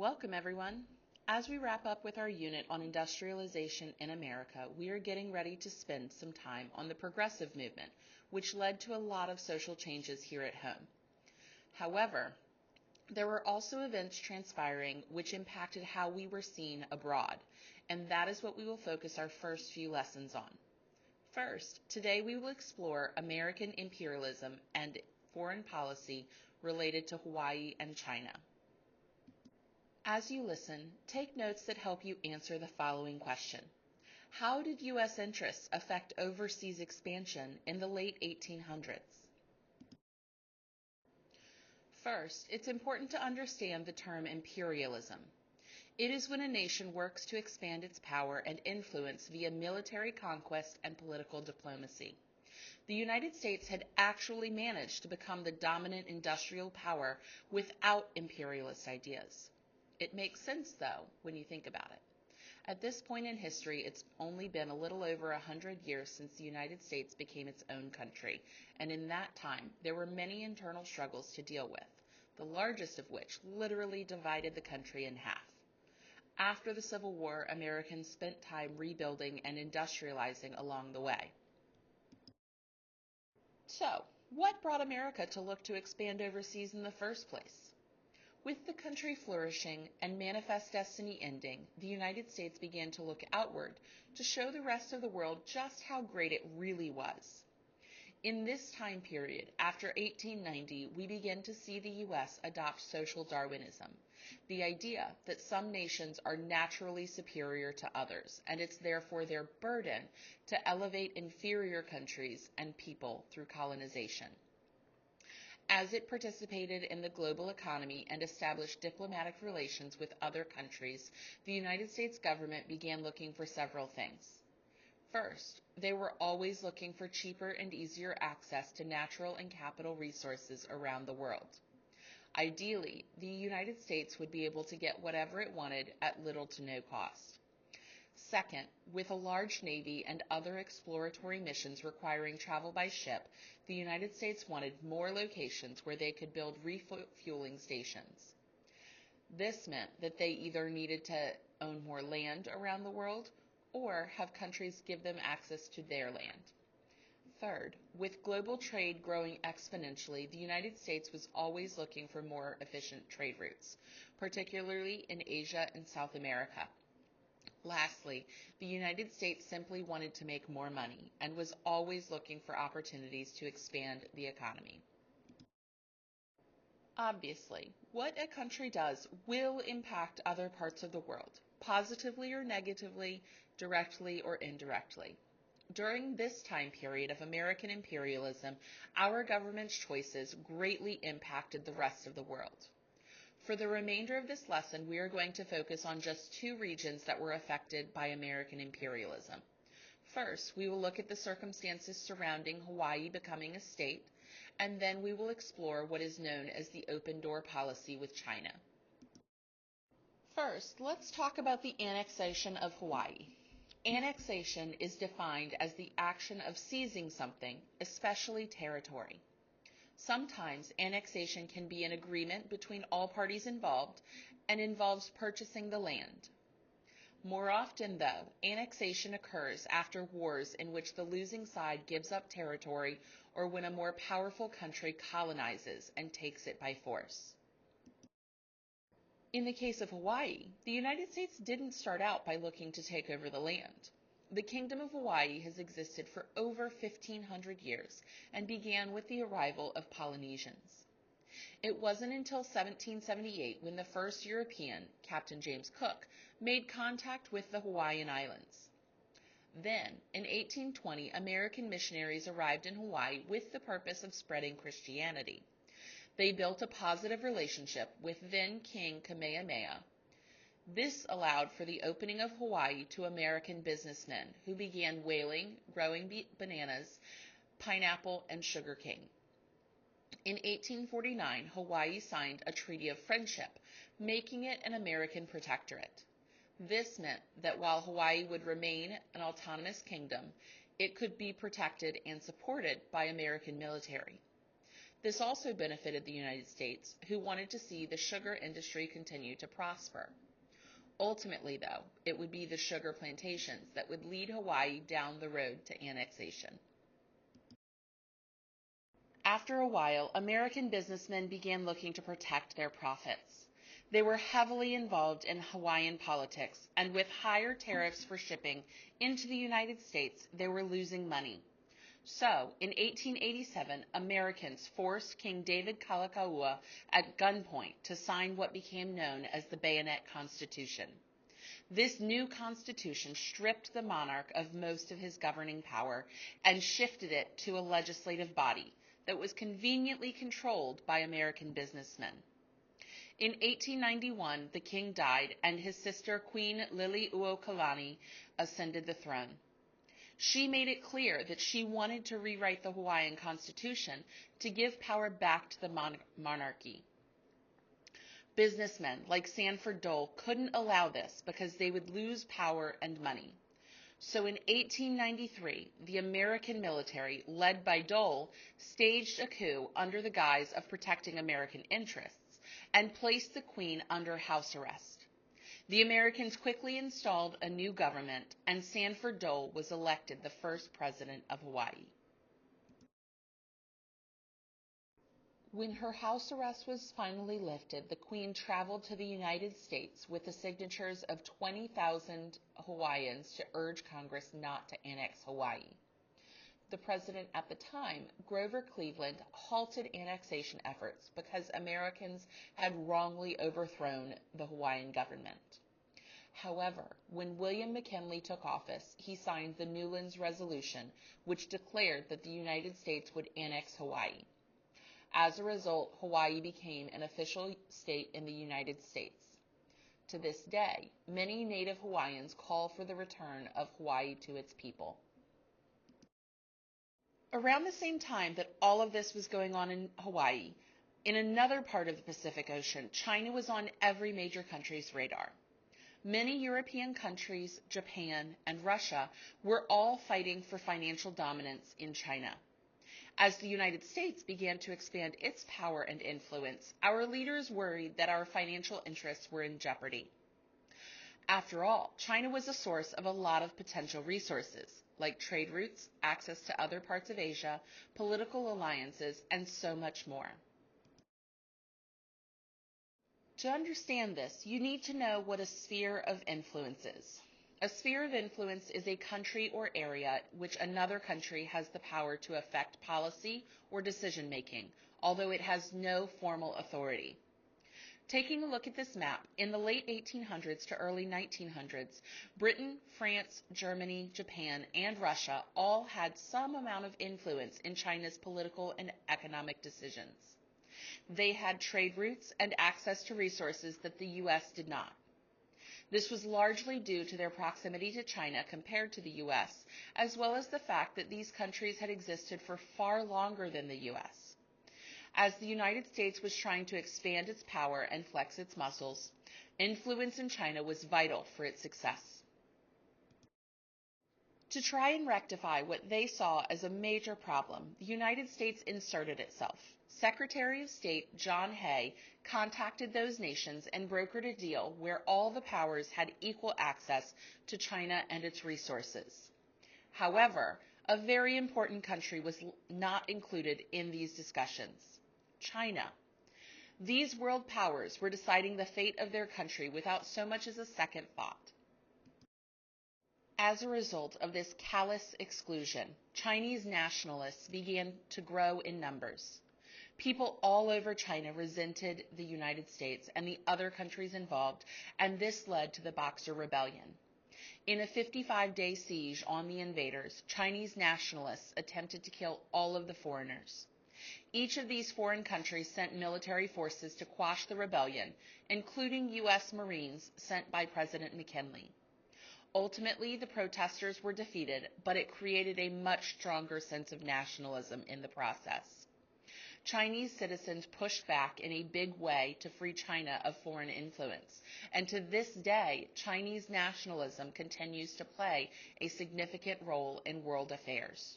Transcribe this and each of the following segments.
Welcome, everyone. As we wrap up with our unit on industrialization in America, we are getting ready to spend some time on the progressive movement, which led to a lot of social changes here at home. However, there were also events transpiring which impacted how we were seen abroad, and that is what we will focus our first few lessons on. First, today we will explore American imperialism and foreign policy related to Hawaii and China. As you listen, take notes that help you answer the following question. How did U.S. interests affect overseas expansion in the late 1800s? First, it's important to understand the term imperialism. It is when a nation works to expand its power and influence via military conquest and political diplomacy. The United States had actually managed to become the dominant industrial power without imperialist ideas. It makes sense, though, when you think about it. At this point in history, it's only been a little over 100 years since the United States became its own country, and in that time, there were many internal struggles to deal with, the largest of which literally divided the country in half. After the Civil War, Americans spent time rebuilding and industrializing along the way. So, what brought America to look to expand overseas in the first place? With the country flourishing and Manifest Destiny ending, the United States began to look outward to show the rest of the world just how great it really was. In this time period, after 1890, we began to see the U.S. adopt social Darwinism, the idea that some nations are naturally superior to others, and it's therefore their burden to elevate inferior countries and people through colonization. As it participated in the global economy and established diplomatic relations with other countries, the United States government began looking for several things. First, they were always looking for cheaper and easier access to natural and capital resources around the world. Ideally, the United States would be able to get whatever it wanted at little to no cost. Second, with a large navy and other exploratory missions requiring travel by ship, the United States wanted more locations where they could build refueling stations. This meant that they either needed to own more land around the world or have countries give them access to their land. Third, with global trade growing exponentially, the United States was always looking for more efficient trade routes, particularly in Asia and South America. Lastly, the United States simply wanted to make more money and was always looking for opportunities to expand the economy. Obviously, what a country does will impact other parts of the world, positively or negatively, directly or indirectly. During this time period of American imperialism, our government's choices greatly impacted the rest of the world. For the remainder of this lesson, we are going to focus on just two regions that were affected by American imperialism. First, we will look at the circumstances surrounding Hawaii becoming a state, and then we will explore what is known as the open door policy with China. First, let's talk about the annexation of Hawaii. Annexation is defined as the action of seizing something, especially territory. Sometimes annexation can be an agreement between all parties involved and involves purchasing the land. More often, though, annexation occurs after wars in which the losing side gives up territory or when a more powerful country colonizes and takes it by force. In the case of Hawaii, the United States didn't start out by looking to take over the land. The Kingdom of Hawaii has existed for over 1,500 years and began with the arrival of Polynesians. It wasn't until 1778 when the first European, Captain James Cook, made contact with the Hawaiian Islands. Then, in 1820, American missionaries arrived in Hawaii with the purpose of spreading Christianity. They built a positive relationship with then King Kamehameha. This allowed for the opening of Hawaii to American businessmen who began whaling, growing bananas, pineapple, and sugarcane. In 1849, Hawaii signed a treaty of friendship, making it an American protectorate. This meant that while Hawaii would remain an autonomous kingdom, it could be protected and supported by American military. This also benefited the United States, who wanted to see the sugar industry continue to prosper. Ultimately, though, it would be the sugar plantations that would lead Hawaii down the road to annexation. After a while, American businessmen began looking to protect their profits. They were heavily involved in Hawaiian politics, and with higher tariffs for shipping into the United States, they were losing money. So, in 1887, Americans forced King David Kalakaua at gunpoint to sign what became known as the Bayonet Constitution. This new constitution stripped the monarch of most of his governing power and shifted it to a legislative body that was conveniently controlled by American businessmen. In 1891, the king died, and his sister, Queen Liliuokalani, ascended the throne. She made it clear that she wanted to rewrite the Hawaiian Constitution to give power back to the monarchy. Businessmen like Sanford Dole couldn't allow this because they would lose power and money. So in 1893, the American military, led by Dole, staged a coup under the guise of protecting American interests and placed the Queen under house arrest. The Americans quickly installed a new government, and Sanford Dole was elected the first president of Hawaii. When her house arrest was finally lifted, the Queen traveled to the United States with the signatures of 20,000 Hawaiians to urge Congress not to annex Hawaii. The president at the time, Grover Cleveland, halted annexation efforts because Americans had wrongly overthrown the Hawaiian government. However, when William McKinley took office, he signed the Newlands Resolution, which declared that the United States would annex Hawaii. As a result, Hawaii became an official state in the United States. To this day, many Native Hawaiians call for the return of Hawaii to its people. Around the same time that all of this was going on in Hawaii, in another part of the Pacific Ocean, China was on every major country's radar. Many European countries, Japan, and Russia were all fighting for financial dominance in China. As the United States began to expand its power and influence, our leaders worried that our financial interests were in jeopardy. After all, China was a source of a lot of potential resources, like trade routes, access to other parts of Asia, political alliances, and so much more. To understand this, you need to know what a sphere of influence is. A sphere of influence is a country or area which another country has the power to affect policy or decision making, although it has no formal authority. Taking a look at this map, in the late 1800s to early 1900s, Britain, France, Germany, Japan, and Russia all had some amount of influence in China's political and economic decisions. They had trade routes and access to resources that the U.S. did not. This was largely due to their proximity to China compared to the U.S., as well as the fact that these countries had existed for far longer than the U.S. As the United States was trying to expand its power and flex its muscles, influence in China was vital for its success. To try and rectify what they saw as a major problem, the United States inserted itself. Secretary of State John Hay contacted those nations and brokered a deal where all the powers had equal access to China and its resources. However, a very important country was not included in these discussions: China. These world powers were deciding the fate of their country without so much as a second thought. As a result of this callous exclusion, Chinese nationalists began to grow in numbers. People all over China resented the United States and the other countries involved, and this led to the Boxer Rebellion. In a 55-day siege on the invaders, Chinese nationalists attempted to kill all of the foreigners. Each of these foreign countries sent military forces to quash the rebellion, including U.S. Marines sent by President McKinley. Ultimately, the protesters were defeated, but it created a much stronger sense of nationalism in the process. Chinese citizens pushed back in a big way to free China of foreign influence, and to this day, Chinese nationalism continues to play a significant role in world affairs.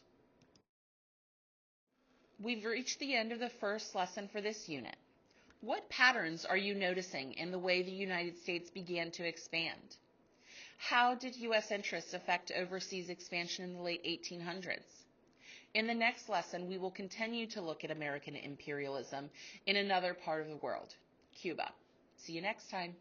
We've reached the end of the first lesson for this unit. What patterns are you noticing in the way the United States began to expand? How did U.S. interests affect overseas expansion in the late 1800s? In the next lesson, we will continue to look at American imperialism in another part of the world, Cuba. See you next time.